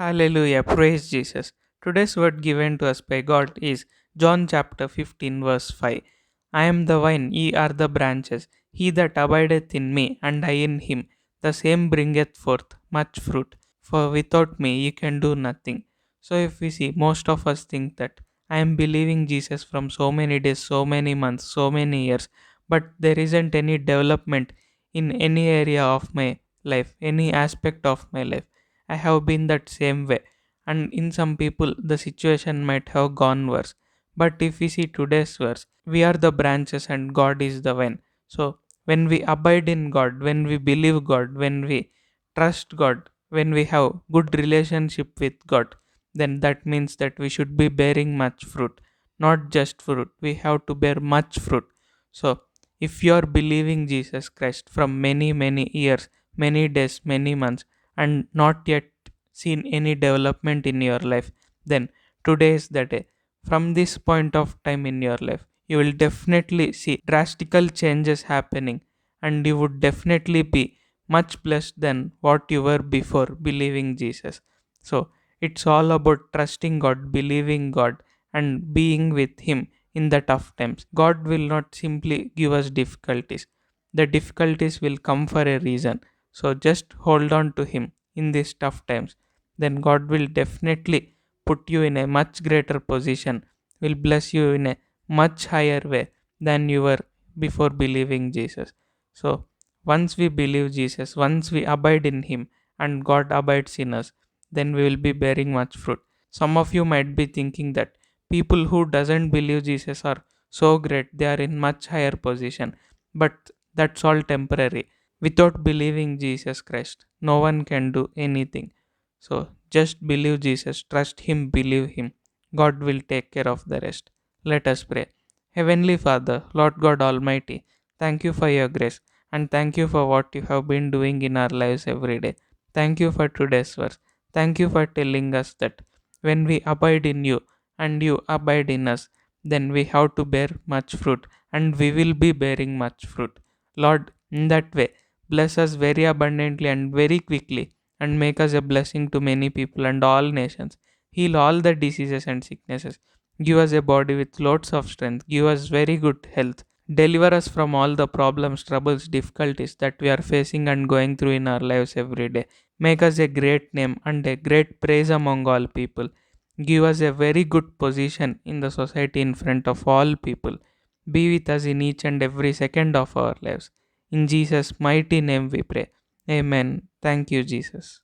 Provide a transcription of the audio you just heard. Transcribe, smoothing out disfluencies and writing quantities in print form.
Hallelujah, praise Jesus. Today's word given to us by God is John chapter 15, verse 5. I am the vine, ye are the branches. He that abideth in me, and I in him, the same bringeth forth much fruit. For without me ye can do nothing. So, if we see, most of us think that I am believing Jesus from so many days, so many months, so many years, but there isn't any development in any area of my life, any aspect of my life. I have been that same way, and in some people, the situation might have gone worse. But if we see today's verse, we are the branches and God is the vine. So, when we abide in God, when we believe God, when we trust God, when we have good relationship with God, then that means that we should be bearing much fruit, not just fruit. We have to bear much fruit. So, if you are believing Jesus Christ from many years, many days, many months, and not yet seen any development in your life, then today is the day. From this point of time in your life, you will definitely see drastical changes happening, and you would definitely be much blessed than what you were before believing Jesus. So, it's all about trusting God, believing God, and being with Him in the tough times. God will not simply give us difficulties, the difficulties will come for a reason. So just hold on to Him in these tough times. Then God will definitely put you in a much greater position, will bless you in a much higher way than you were before believing Jesus. So once we believe Jesus, once we abide in Him and God abides in us, then we will be bearing much fruit. Some of you might be thinking that people who doesn't believe Jesus are so great, they are in much higher position. But that's all temporary. Without believing Jesus Christ, no one can do anything. So just believe Jesus, trust Him, believe Him. God will take care of the rest. Let us pray. Heavenly Father, Lord God Almighty, thank you for your grace and thank you for what you have been doing in our lives every day. Thank you for today's verse. Thank you for telling us that when we abide in you and you abide in us, then we have to bear much fruit and we will be bearing much fruit. Lord, in that way, bless us very abundantly and very quickly, and make us a blessing to many people and all nations. Heal all the diseases and sicknesses. Give us a body with lots of strength. Give us very good health. Deliver us from all the problems, troubles, difficulties that we are facing and going through in our lives every day. Make us a great name and a great praise among all people. Give us a very good position in the society in front of all people. Be with us in each and every second of our lives. In Jesus' mighty name we pray. Amen. Thank you, Jesus.